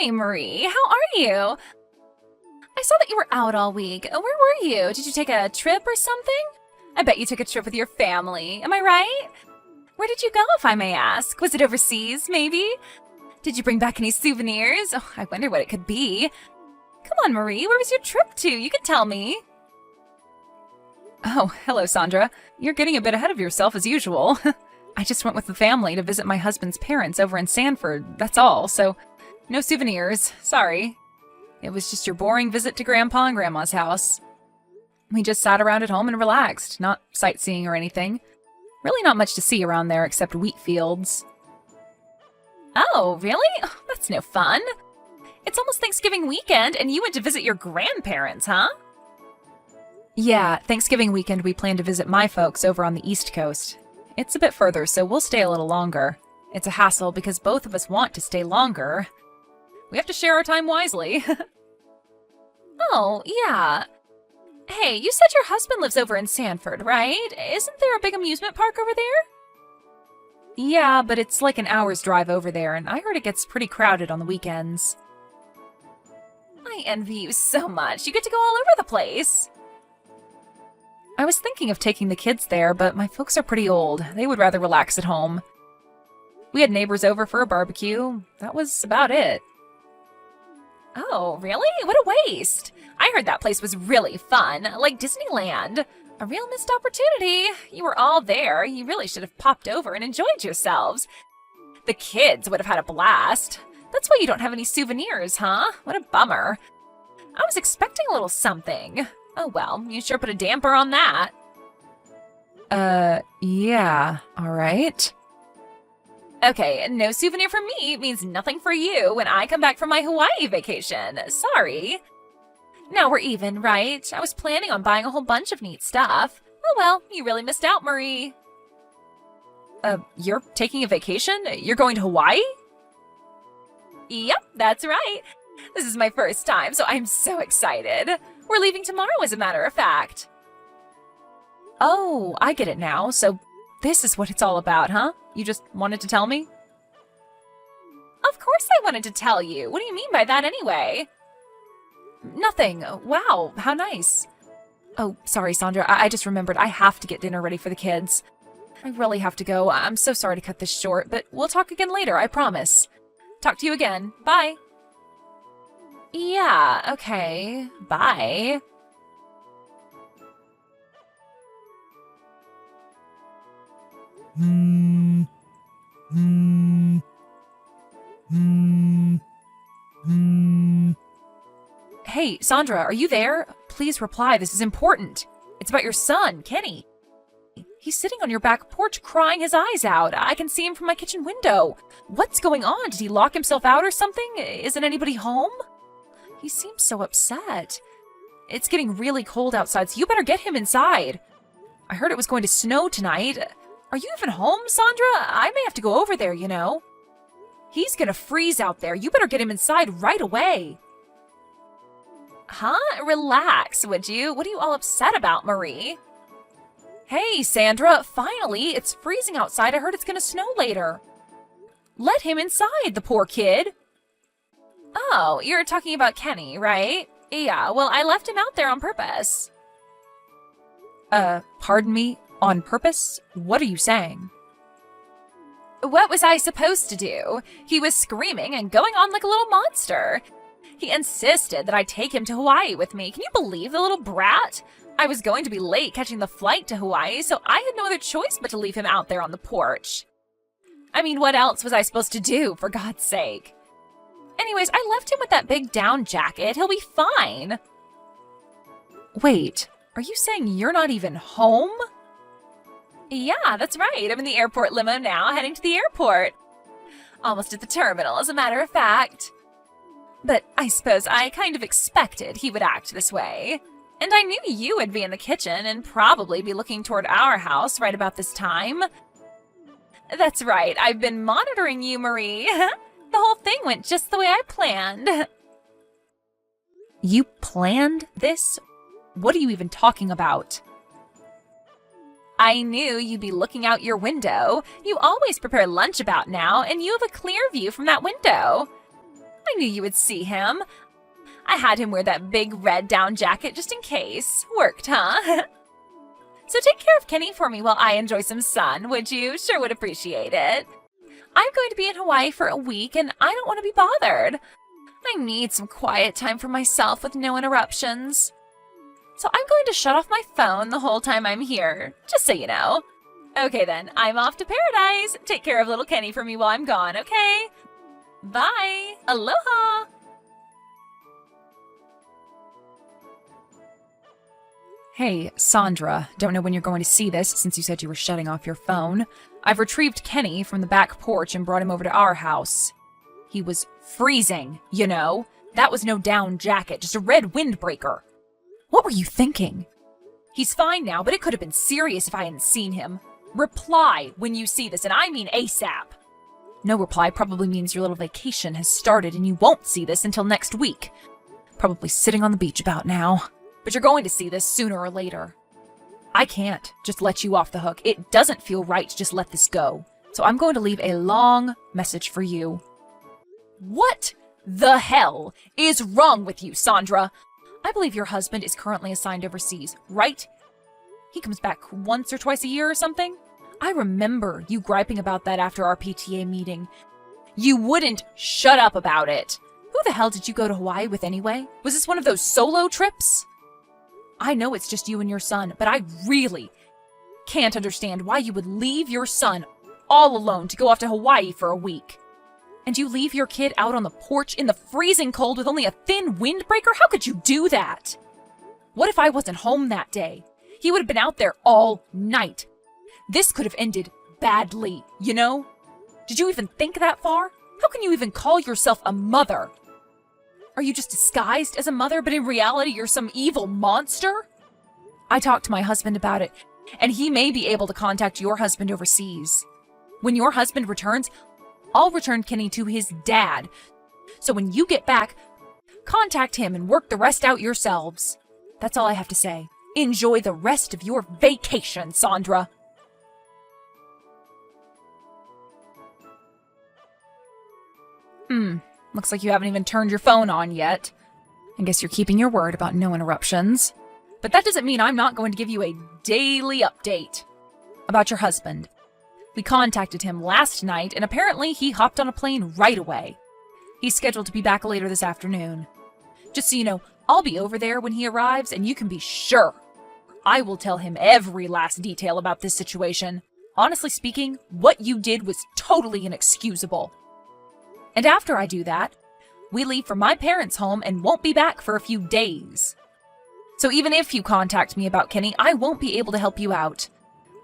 Hey, Marie, how are you? I saw that you were out all week. Where were you? Did you take a trip or something? I bet you took a trip with your family. Am I right? Where did you go, if I may ask? Was it overseas, maybe? Did you bring back any souvenirs? Oh, I wonder what it could be. Come on, Marie, where was your trip to? You can tell me. Oh, hello, Sandra. You're getting a bit ahead of yourself as usual. I just went with the family to visit my husband's parents over in Sanford, that's all, so no souvenirs, sorry. It was just your boring visit to Grandpa and Grandma's house. We just sat around at home and relaxed, not sightseeing or anything. Really not much to see around there except wheat fields. Oh, really? Oh, that's no fun. It's almost Thanksgiving weekend and you went to visit your grandparents, huh? Yeah, Thanksgiving weekend we plan to visit my folks over on the East Coast. It's a bit further, so we'll stay a little longer. It's a hassle because both of us want to stay longer. We have to share our time wisely. Oh, yeah. Hey, you said your husband lives over in Sanford, right? Isn't there a big amusement park over there? Yeah, but it's like an hour's drive over there, and I heard it gets pretty crowded on the weekends. I envy you so much. You get to go all over the place. I was thinking of taking the kids there, but my folks are pretty old. They would rather relax at home. We had neighbors over for a barbecue. That was about it. Oh, really? What a waste. I heard that place was really fun, like Disneyland. A real missed opportunity. You were all there. You really should have popped over and enjoyed yourselves. The kids would have had a blast. That's why you don't have any souvenirs, huh? What a bummer. I was expecting a little something. Oh well, you sure put a damper on that. Yeah, alright. Okay, no souvenir for me means nothing for you when I come back from my Hawaii vacation. Sorry. Now we're even, right? I was planning on buying a whole bunch of neat stuff. Oh well, you really missed out, Marie. You're taking a vacation? You're going to Hawaii? Yep, that's right. This is my first time, so I'm so excited. We're leaving tomorrow, as a matter of fact. Oh, I get it now. So this is what it's all about, huh? You just wanted to tell me? Of course I wanted to tell you. What do you mean by that anyway? Nothing. Wow, how nice. Oh, sorry, Sandra. I just remembered I have to get dinner ready for the kids. I really have to go. I'm so sorry to cut this short, but we'll talk again later, I promise. Talk to you again. Bye. Yeah, okay. Bye. Hey, Sandra, are you there? Please reply. This is important. It's about your son, Kenny. He's sitting on your back porch crying his eyes out. I can see him from my kitchen window. What's going on? Did he lock himself out or something? Isn't anybody home? He seems so upset. It's getting really cold outside, so you better get him inside. I heard it was going to snow tonight. Are you even home, Sandra? I may have to go over there, you know. He's gonna freeze out there. You better get him inside right away. Huh? Relax, would you? What are you all upset about, Marie? Hey, Sandra, finally, it's freezing outside. I heard it's gonna snow later. Let him inside, the poor kid. Oh, you're talking about Kenny, right? Yeah, well, I left him out there on purpose. Pardon me? On purpose? What are you saying? What was I supposed to do? He was screaming and going on like a little monster. He insisted that I take him to Hawaii with me. Can you believe the little brat? I was going to be late catching the flight to Hawaii, so I had no other choice but to leave him out there on the porch. I mean, what else was I supposed to do, for God's sake? Anyways, I left him with that big down jacket. He'll be fine. Wait, are you saying you're not even home? Yeah, that's right. I'm in the airport limo now, heading to the airport. Almost at the terminal, as a matter of fact. But I suppose I kind of expected he would act this way. And I knew you would be in the kitchen and probably be looking toward our house right about this time. That's right, I've been monitoring you, Marie. The whole thing went just the way I planned. You planned this? What are you even talking about? I knew you'd be looking out your window. You always prepare lunch about now, and you have a clear view from that window. I knew you would see him. I had him wear that big red down jacket just in case. Worked, huh? So take care of Kenny for me while I enjoy some sun, would you? Sure would appreciate it. I'm going to be in Hawaii for a week, and I don't want to be bothered. I need some quiet time for myself with no interruptions. So I'm going to shut off my phone the whole time I'm here, just so you know. Okay then, I'm off to paradise. Take care of little Kenny for me while I'm gone, okay? Bye. Aloha. Hey, Sandra, don't know when you're going to see this since you said you were shutting off your phone. I've retrieved Kenny from the back porch and brought him over to our house. He was freezing, you know. That was no down jacket, just a red windbreaker. What were you thinking? He's fine now, but it could have been serious if I hadn't seen him. Reply when you see this, and I mean ASAP. No reply probably means your little vacation has started and you won't see this until next week. Probably sitting on the beach about now. But you're going to see this sooner or later. I can't just let you off the hook. It doesn't feel right to just let this go. So I'm going to leave a long message for you. What the hell is wrong with you, Sandra? I believe your husband is currently assigned overseas, right? He comes back once or twice a year or something? I remember you griping about that after our PTA meeting. You wouldn't shut up about it. Who the hell did you go to Hawaii with anyway? Was this one of those solo trips? I know it's just you and your son, but I really can't understand why you would leave your son all alone to go off to Hawaii for a week. And you leave your kid out on the porch in the freezing cold with only a thin windbreaker? How could you do that? What if I wasn't home that day? He would have been out there all night. This could have ended badly, you know? Did you even think that far? How can you even call yourself a mother? Are you just disguised as a mother, but in reality you're some evil monster? I talked to my husband about it, and he may be able to contact your husband overseas. When your husband returns, I'll return Kenny to his dad. So when you get back, contact him and work the rest out yourselves. That's all I have to say. Enjoy the rest of your vacation, Sandra. Looks like you haven't even turned your phone on yet. I guess you're keeping your word about no interruptions. But that doesn't mean I'm not going to give you a daily update about your husband. We contacted him last night, and apparently he hopped on a plane right away. He's scheduled to be back later this afternoon. Just so you know, I'll be over there when he arrives, and you can be sure I will tell him every last detail about this situation. Honestly speaking, what you did was totally inexcusable. And after I do that, we leave for my parents' home and won't be back for a few days. So even if you contact me about Kenny, I won't be able to help you out.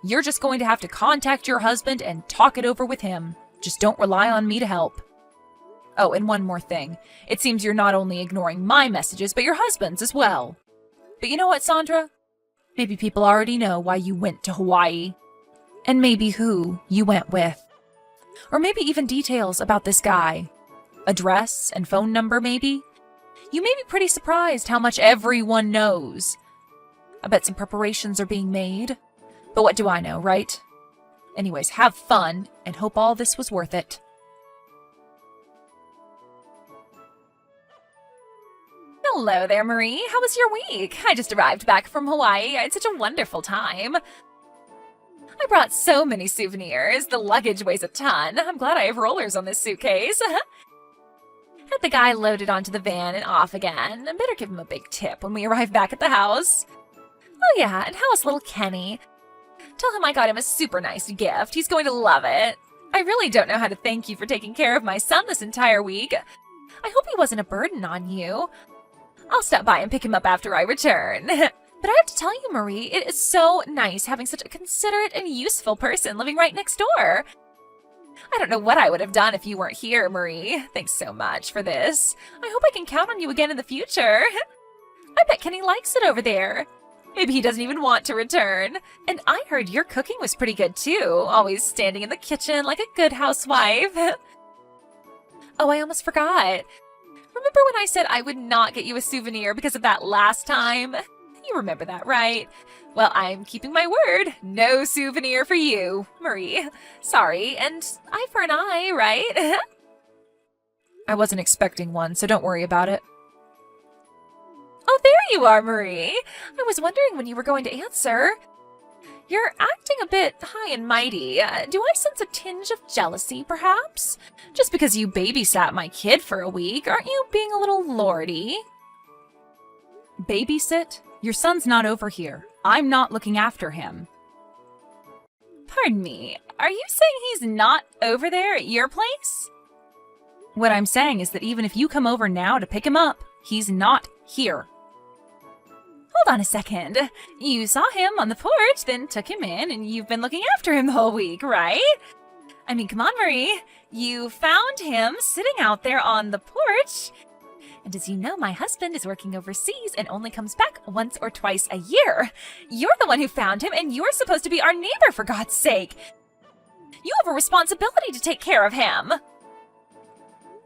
You're just going to have to contact your husband and talk it over with him. Just don't rely on me to help. Oh, and one more thing. It seems you're not only ignoring my messages, but your husband's as well. But you know what, Sandra? Maybe people already know why you went to Hawaii. And maybe who you went with. Or maybe even details about this guy. Address and phone number, maybe? You may be pretty surprised how much everyone knows. I bet some preparations are being made. But what do I know, right? Anyways, have fun, and hope all this was worth it. Hello there, Marie. How was your week? I just arrived back from Hawaii. I had such a wonderful time. I brought so many souvenirs. The luggage weighs a ton. I'm glad I have rollers on this suitcase. Had the guy loaded onto the van and off again. I better give him a big tip when we arrive back at the house. Oh yeah, and how's little Kenny? Tell him I got him a super nice gift. He's going to love it. I really don't know how to thank you for taking care of my son this entire week. I hope he wasn't a burden on you. I'll stop by and pick him up after I return. But I have to tell you, Marie, it is so nice having such a considerate and useful person living right next door. I don't know what I would have done if you weren't here, Marie. Thanks so much for this. I hope I can count on you again in the future. I bet Kenny likes it over there. Maybe he doesn't even want to return. And I heard your cooking was pretty good too, always standing in the kitchen like a good housewife. Oh, I almost forgot. Remember when I said I would not get you a souvenir because of that last time? You remember that, right? Well, I'm keeping my word. No souvenir for you, Marie. Sorry, and eye for an eye, right? I wasn't expecting one, so don't worry about it. Oh, there you are, Marie. I was wondering when you were going to answer. You're acting a bit high and mighty. Do I sense a tinge of jealousy, perhaps? Just because you babysat my kid for a week, aren't you being a little lordy? Babysit? Your son's not over here. I'm not looking after him. Pardon me, are you saying he's not over there at your place? What I'm saying is that even if you come over now to pick him up, he's not here. Hold on a second. You saw him on the porch, then took him in, and you've been looking after him the whole week, right? I mean, come on, Marie. You found him sitting out there on the porch. And as you know, my husband is working overseas and only comes back once or twice a year. You're the one who found him, and you're supposed to be our neighbor, for God's sake. You have a responsibility to take care of him.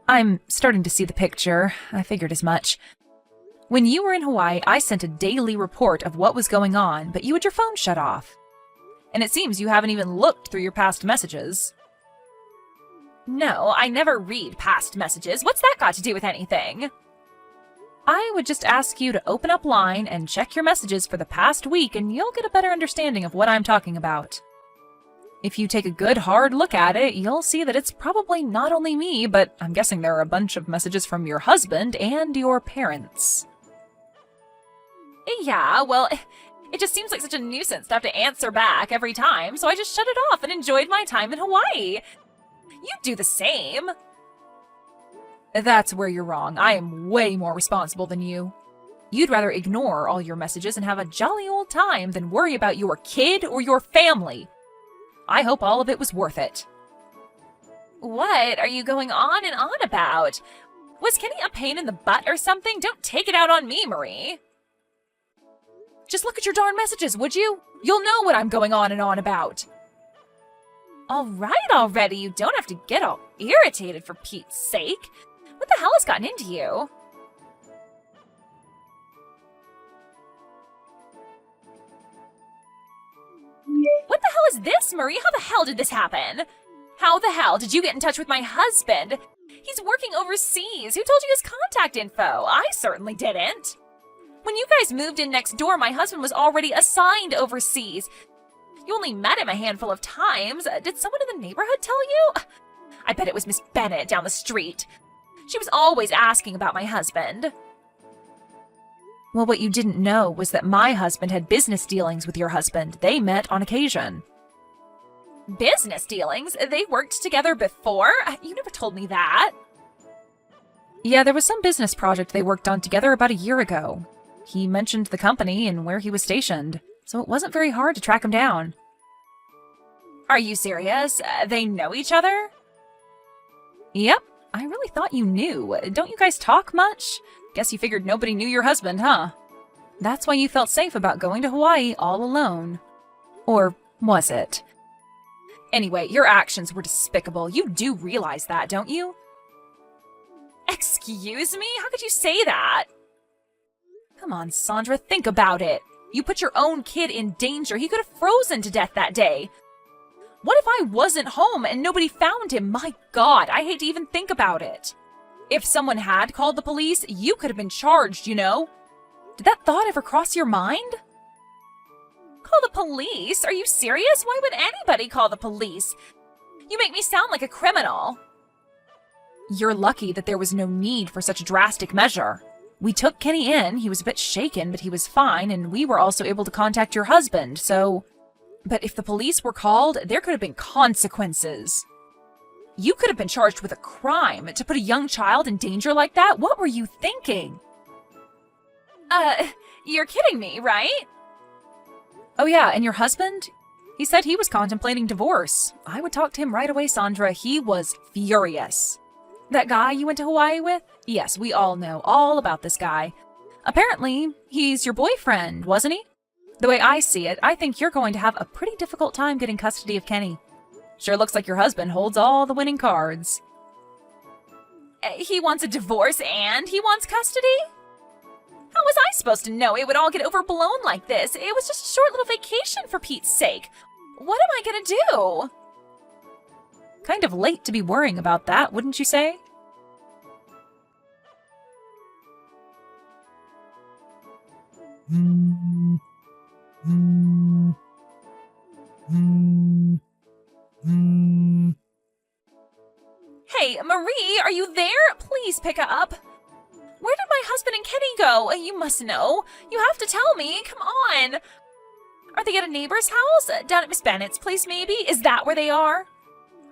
I'm starting to see the picture. I figured as much. When you were in Hawaii, I sent a daily report of what was going on, but you had your phone shut off. And it seems you haven't even looked through your past messages. No, I never read past messages. What's that got to do with anything? I would just ask you to open up Line and check your messages for the past week, and you'll get a better understanding of what I'm talking about. If you take a good hard look at it, you'll see that it's probably not only me, but I'm guessing there are a bunch of messages from your husband and your parents. Yeah, well, it just seems like such a nuisance to have to answer back every time, so I just shut it off and enjoyed my time in Hawaii. You'd do the same. That's where you're wrong. I am way more responsible than you. You'd rather ignore all your messages and have a jolly old time than worry about your kid or your family. I hope all of it was worth it. What are you going on and on about? Was Kenny a pain in the butt or something? Don't take it out on me, Marie. Just look at your darn messages, would you? You'll know what I'm going on and on about. All right already, you don't have to get all irritated for Pete's sake. What the hell has gotten into you? What the hell is this, Marie? How the hell did this happen? How the hell did you get in touch with my husband? He's working overseas. Who told you his contact info? I certainly didn't. When you guys moved in next door, my husband was already assigned overseas. You only met him a handful of times. Did someone in the neighborhood tell you? I bet it was Miss Bennett down the street. She was always asking about my husband. Well, what you didn't know was that my husband had business dealings with your husband. They met on occasion. Business dealings? They worked together before? You never told me that. Yeah, there was some business project they worked on together about a year ago. He mentioned the company and where he was stationed, so it wasn't very hard to track him down. Are you serious? They know each other? Yep. I really thought you knew. Don't you guys talk much? Guess you figured nobody knew your husband, huh? That's why you felt safe about going to Hawaii all alone. Or was it? Anyway, your actions were despicable. You do realize that, don't you? Excuse me? How could you say that? Come on, Sandra, think about it. You put your own kid in danger. He could have frozen to death that day. What if I wasn't home and nobody found him? My God, I hate to even think about it. If someone had called the police, you could have been charged, you know? Did that thought ever cross your mind? Call the police? Are you serious? Why would anybody call the police? You make me sound like a criminal. You're lucky that there was no need for such a drastic measure. We took Kenny in. He was a bit shaken, but he was fine, and we were also able to contact your husband, so... But if the police were called, there could have been consequences. You could have been charged with a crime. To put a young child in danger like that? What were you thinking? You're kidding me, right? Oh yeah, and your husband? He said he was contemplating divorce. I would talk to him right away, Sandra. He was furious. That guy you went to Hawaii with? Yes, we all know all about this guy. Apparently, he's your boyfriend, wasn't he? The way I see it, I think you're going to have a pretty difficult time getting custody of Kenny. Sure looks like your husband holds all the winning cards. He wants a divorce and he wants custody? How was I supposed to know it would all get overblown like this? It was just a short little vacation for Pete's sake. What am I gonna do? Kind of late to be worrying about that, wouldn't you say? Marie, are you there? Please pick up. Where did my husband and Kenny go? You must know. You have to tell me. Come on. Are they at a neighbor's house? Down at Miss Bennett's place, maybe? Is that where they are?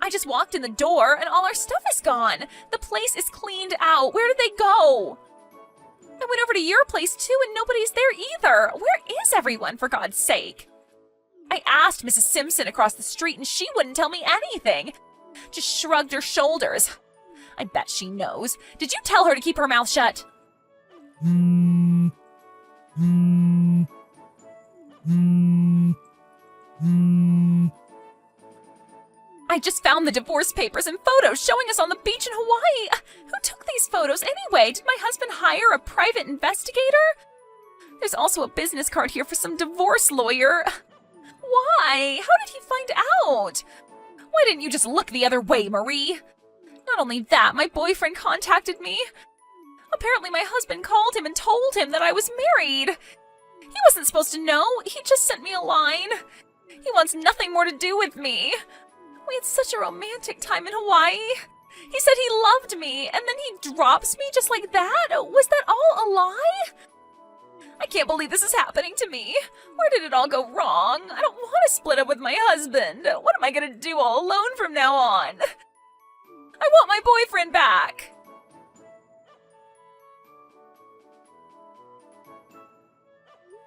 I just walked in the door and all our stuff is gone. The place is cleaned out. Where did they go? I went over to your place too and nobody's there either. Where is everyone, for God's sake? I asked Mrs. Simpson across the street and she wouldn't tell me anything. Just shrugged her shoulders. I bet she knows. Did you tell her to keep her mouth shut? I just found the divorce papers and photos showing us on the beach in Hawaii. Who took these photos anyway? Did my husband hire a private investigator? There's also a business card here for some divorce lawyer. Why? How did he find out? Why didn't you just look the other way, Marie? Not only that, my boyfriend contacted me. Apparently my husband called him and told him that I was married. He wasn't supposed to know. He just sent me a line. He wants nothing more to do with me. We had such a romantic time in Hawaii. He said he loved me, and then he drops me just like that? Was that all a lie? I can't believe this is happening to me. Where did it all go wrong? I don't want to split up with my husband. What am I going to do all alone from now on? I want my boyfriend back.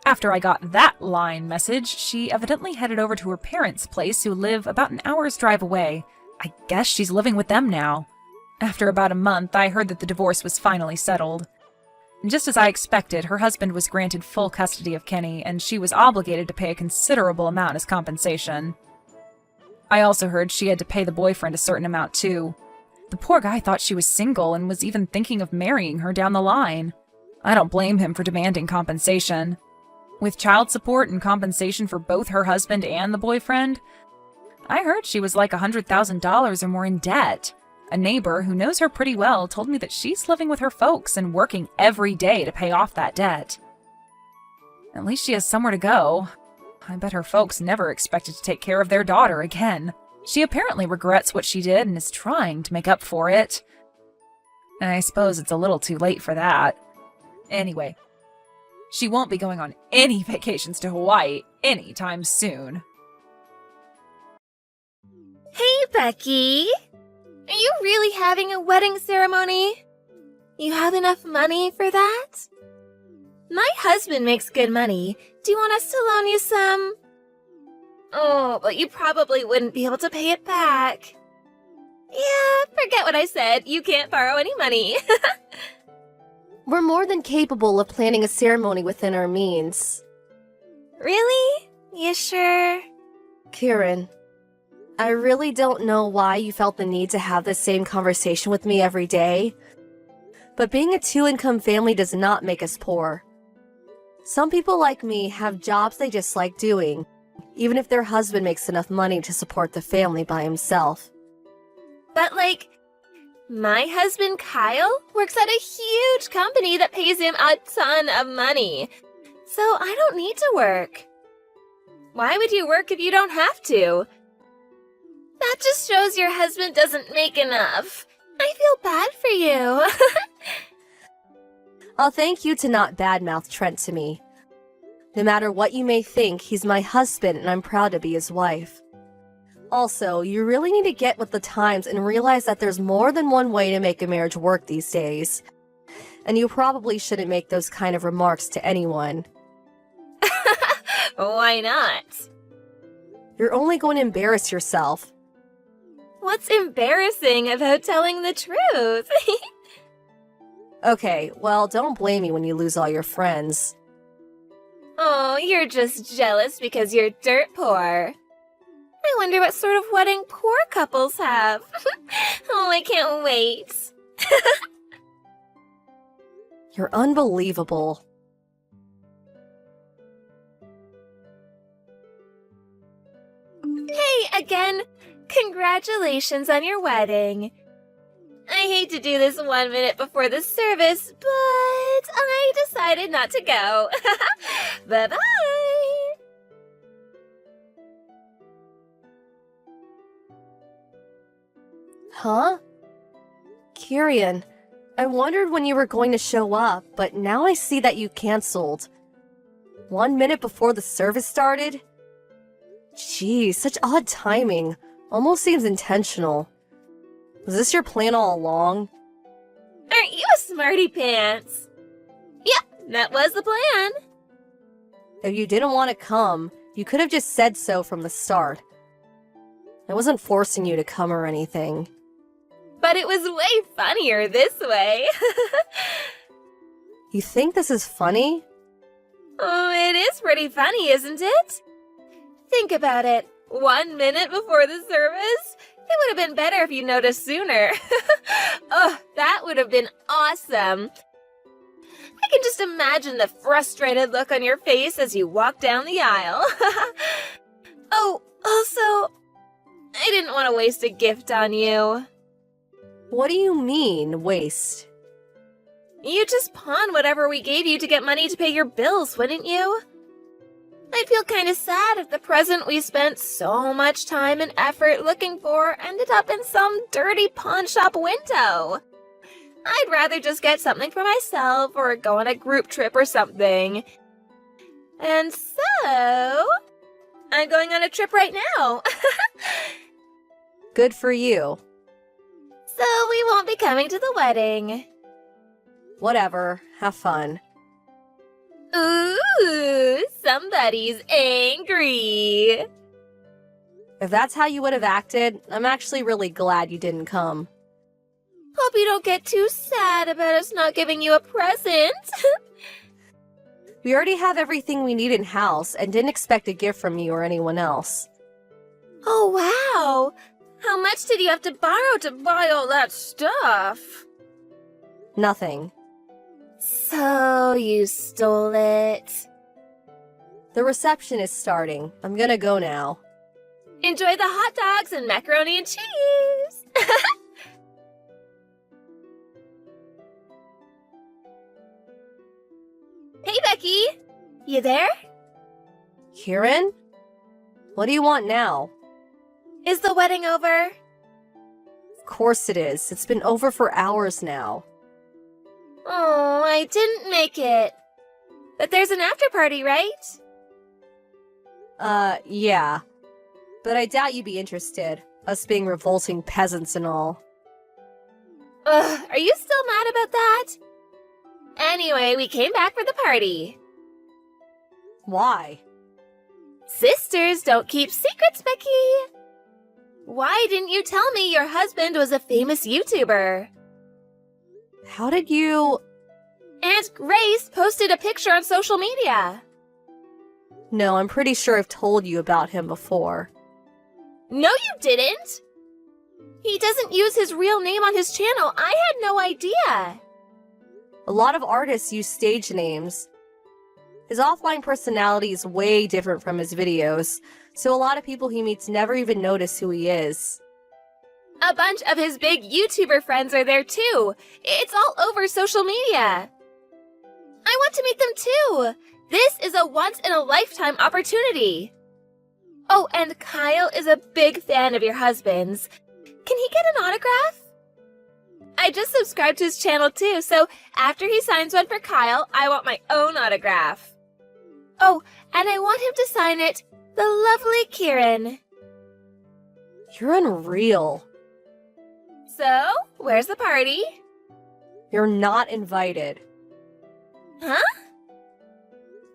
After I got that line message, she evidently headed over to her parents' place, who live about an hour's drive away. I guess she's living with them now. After about a month, I heard that the divorce was finally settled. Just as I expected, her husband was granted full custody of Kenny, and she was obligated to pay a considerable amount as compensation. I also heard she had to pay the boyfriend a certain amount too. The poor guy thought she was single and was even thinking of marrying her down the line. I don't blame him for demanding compensation. With child support and compensation for both her husband and the boyfriend, I heard she was like $100,000 or more in debt. A neighbor who knows her pretty well told me that she's living with her folks and working every day to pay off that debt. At least she has somewhere to go. I bet her folks never expected to take care of their daughter again. She apparently regrets what she did and is trying to make up for it. I suppose it's a little too late for that. Anyway, she won't be going on any vacations to Hawaii anytime soon. Hey, Becky! Are you really having a wedding ceremony? You have enough money for that? My husband makes good money. Do you want us to loan you some? Oh, but you probably wouldn't be able to pay it back. Yeah, forget what I said. You can't borrow any money. We're more than capable of planning a ceremony within our means. Really? You sure? Kieran, I really don't know why you felt the need to have the same conversation with me every day, but being a two-income family does not make us poor. Some people like me have jobs they just like doing, even if their husband makes enough money to support the family by himself. But my husband Kyle works at a huge company that pays him a ton of money, so I don't need to work. Why would you work if you don't have to? That just shows your husband doesn't make enough. I feel bad for you. I'll thank you to not badmouth Trent to me. No matter what you may think, he's my husband and I'm proud to be his wife. Also, you really need to get with the times and realize that there's more than one way to make a marriage work these days. And you probably shouldn't make those kind of remarks to anyone. Why not? You're only going to embarrass yourself. What's embarrassing about telling the truth? Okay, well, don't blame me when you lose all your friends. Oh, you're just jealous because you're dirt poor. I wonder what sort of wedding poor couples have. Oh, I can't wait. You're unbelievable. Hey, again, congratulations on your wedding. I hate to do this 1 minute before the service, but I decided not to go. Bye-bye. Huh? Kieran, I wondered when you were going to show up, but now I see that you canceled. 1 minute before the service started? Geez, such odd timing. Almost seems intentional. Was this your plan all along? Aren't you a smarty pants? Yep, that was the plan. If you didn't want to come, you could have just said so from the start. I wasn't forcing you to come or anything. But it was way funnier this way. You think this is funny? Oh, it is pretty funny, isn't it? Think about it. 1 minute before the service? It would have been better if you noticed sooner. Oh, that would have been awesome. I can just imagine the frustrated look on your face as you walk down the aisle. Oh, also, I didn't want to waste a gift on you. What do you mean, waste? You'd just pawn whatever we gave you to get money to pay your bills, wouldn't you? I'd feel kind of sad if the present we spent so much time and effort looking for ended up in some dirty pawn shop window. I'd rather just get something for myself or go on a group trip or something. And so, I'm going on a trip right now. Good for you. So we won't be coming to the wedding. Whatever, have fun. Ooh, somebody's angry. If that's how you would have acted, I'm actually really glad you didn't come. Hope you don't get too sad about us not giving you a present. We already have everything we need in-house and didn't expect a gift from you or anyone else. Oh, wow. How much did you have to borrow to buy all that stuff? Nothing. So you stole it. The reception is starting. I'm gonna go now. Enjoy the hot dogs and macaroni and cheese. Hey, Becky. You there? Kieran? What do you want now? Is the wedding over? Of course it is. It's been over for hours now. Oh, I didn't make it. But there's an after party, right? Yeah. But I doubt you'd be interested, us being revolting peasants and all. Ugh, are you still mad about that? Anyway, we came back for the party. Why? Sisters don't keep secrets, Becky. Why didn't you tell me your husband was a famous YouTuber? How did you... Aunt Grace posted a picture on social media. No, I'm pretty sure I've told you about him before. No, you didn't. He doesn't use his real name on his channel. I had no idea. A lot of artists use stage names. His offline personality is way different from his videos, so a lot of people he meets never even notice who he is. A bunch of his big YouTuber friends are there too. It's all over social media. I want to meet them too. This is a once-in-a-lifetime opportunity. Oh, and Kyle is a big fan of your husband's. Can he get an autograph? I just subscribed to his channel too, so after he signs one for Kyle, I want my own autograph. Oh, and I want him to sign it, the lovely Kieran. You're unreal. So, where's the party? You're not invited. Huh?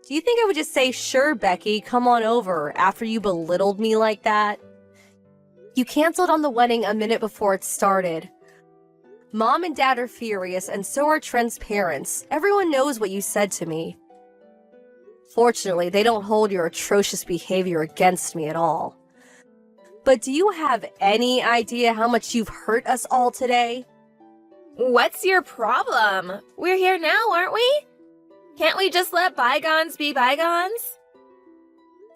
Do you think I would just say, sure, Becky, come on over, after you belittled me like that? You canceled on the wedding a minute before it started. Mom and Dad are furious, and so are Trent's parents. Everyone knows what you said to me. Fortunately, they don't hold your atrocious behavior against me at all. But do you have any idea how much you've hurt us all today? What's your problem? We're here now, aren't we? Can't we just let bygones be bygones?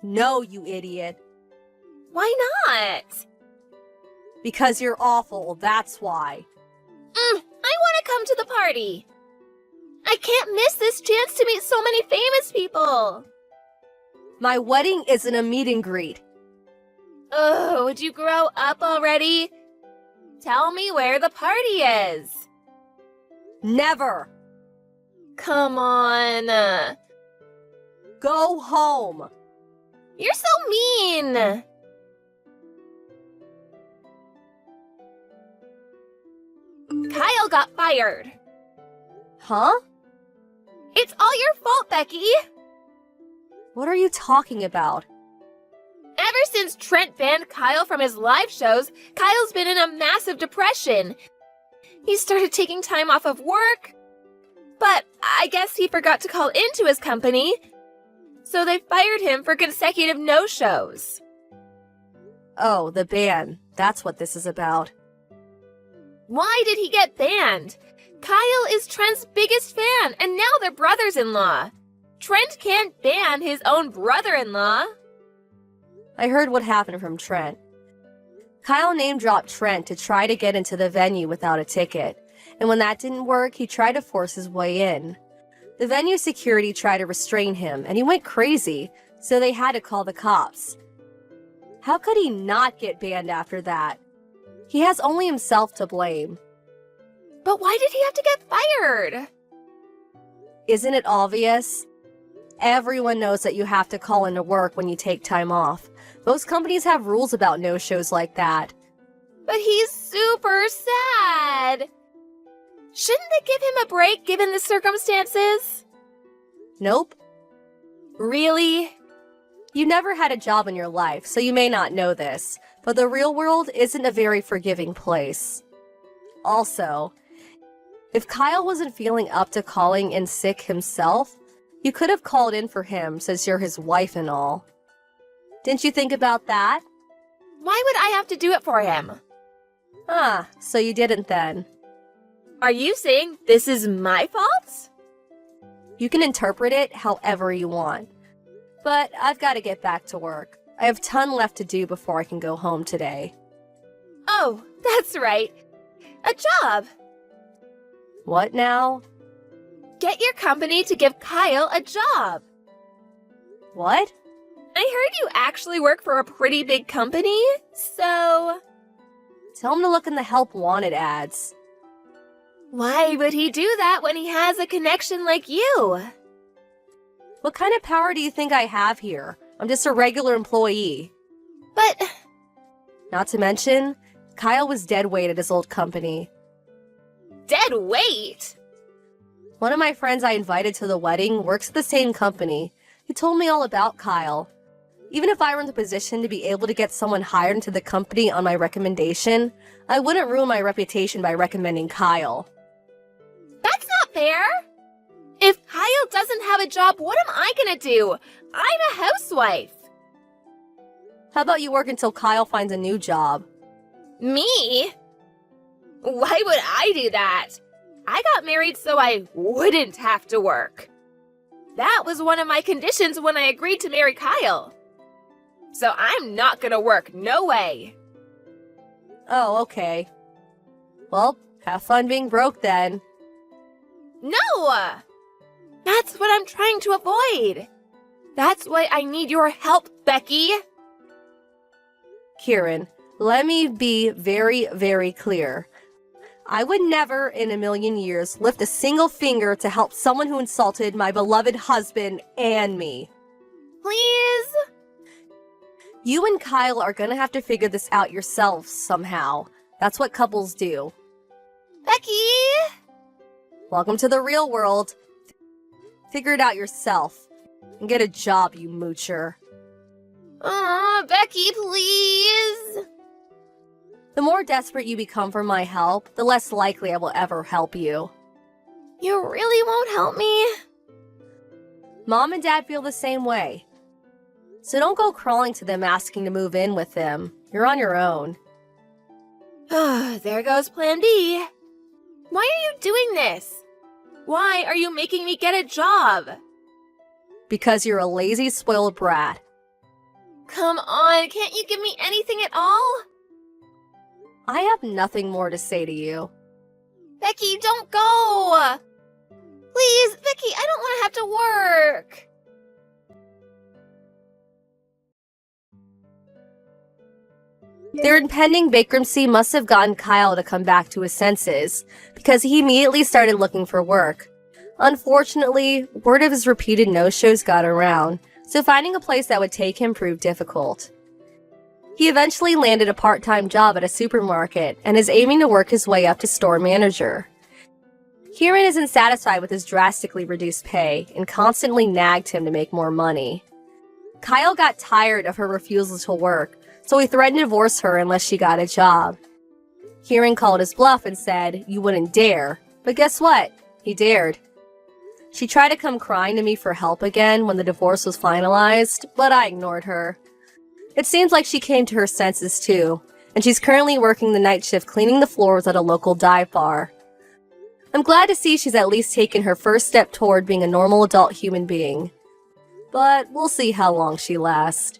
No, you idiot. Why not? Because you're awful, that's why. I want to come to the party. I can't miss this chance to meet so many famous people. My wedding isn't a meet and greet. Oh, would you grow up already? Tell me where the party is. Never. Come on. Go home. You're so mean. Kyle got fired. Huh? It's all your fault, Becky. What are you talking about? Ever since Trent banned Kyle from his live shows, Kyle's been in a massive depression. He started taking time off of work, but I guess he forgot to call into his company, so they fired him for consecutive no-shows. Oh, the ban. That's what this is about. Why did he get banned? Kyle is Trent's biggest fan, and now they're brothers-in-law. Trent can't ban his own brother-in-law. I heard what happened from Trent. Kyle name-dropped Trent to try to get into the venue without a ticket, and when that didn't work, he tried to force his way in. The venue security tried to restrain him, and he went crazy, so they had to call the cops. How could he not get banned after that? He has only himself to blame. But why did he have to get fired? Isn't it obvious? Everyone knows that you have to call into work when you take time off. Most companies have rules about no-shows like that. But he's super sad. Shouldn't they give him a break given the circumstances? Nope. Really? You never had a job in your life, so you may not know this, but the real world isn't a very forgiving place. Also, if Kyle wasn't feeling up to calling in sick himself, you could have called in for him since you're his wife and all. Didn't you think about that? Why would I have to do it for him? Ah, so you didn't then. Are you saying this is my fault? You can interpret it however you want. But I've got to get back to work. I have a ton left to do before I can go home today. Oh, that's right. A job. What now? Get your company to give Kyle a job. What? I heard you actually work for a pretty big company, so... Tell him to look in the help wanted ads. Why would he do that when he has a connection like you? What kind of power do you think I have here? I'm just a regular employee. But... Not to mention, Kyle was dead weight at his old company. Dead weight? One of my friends I invited to the wedding works at the same company. He told me all about Kyle. Even if I were in the position to be able to get someone hired into the company on my recommendation, I wouldn't ruin my reputation by recommending Kyle. That's not fair! If Kyle doesn't have a job, what am I gonna do? I'm a housewife. How about you work until Kyle finds a new job? Me? Why would I do that? I got married so I wouldn't have to work. That was one of my conditions when I agreed to marry Kyle. So I'm not gonna work, no way. Oh, okay. Well, have fun being broke then. No! That's what I'm trying to avoid. That's why I need your help, Becky. Kieran, let me be very, very clear. I would never in a million years lift a single finger to help someone who insulted my beloved husband and me. Please? You and Kyle are gonna have to figure this out yourselves somehow. That's what couples do. Becky? Welcome to the real world. Figure it out yourself. And get a job, you moocher. Aw, Becky, please. The more desperate you become for my help, the less likely I will ever help you. You really won't help me? Mom and Dad feel the same way. So don't go crawling to them asking to move in with them. You're on your own. There goes Plan B. Why are you doing this? Why are you making me get a job? Because you're a lazy, spoiled brat. Come on, can't you give me anything at all? I have nothing more to say to you. Becky, don't go! Please, Becky, I don't want to have to work. Their impending bankruptcy must have gotten Kyle to come back to his senses, because he immediately started looking for work. Unfortunately, word of his repeated no-shows got around, so finding a place that would take him proved difficult. He eventually landed a part-time job at a supermarket and is aiming to work his way up to store manager. Kieran isn't satisfied with his drastically reduced pay and constantly nagged him to make more money. Kyle got tired of her refusal to work, so he threatened to divorce her unless she got a job. Kieran called his bluff and said, "You wouldn't dare." But guess what? He dared. She tried to come crying to me for help again when the divorce was finalized, but I ignored her. It seems like she came to her senses too, and she's currently working the night shift cleaning the floors at a local dive bar. I'm glad to see she's at least taken her first step toward being a normal adult human being. But we'll see how long she lasts.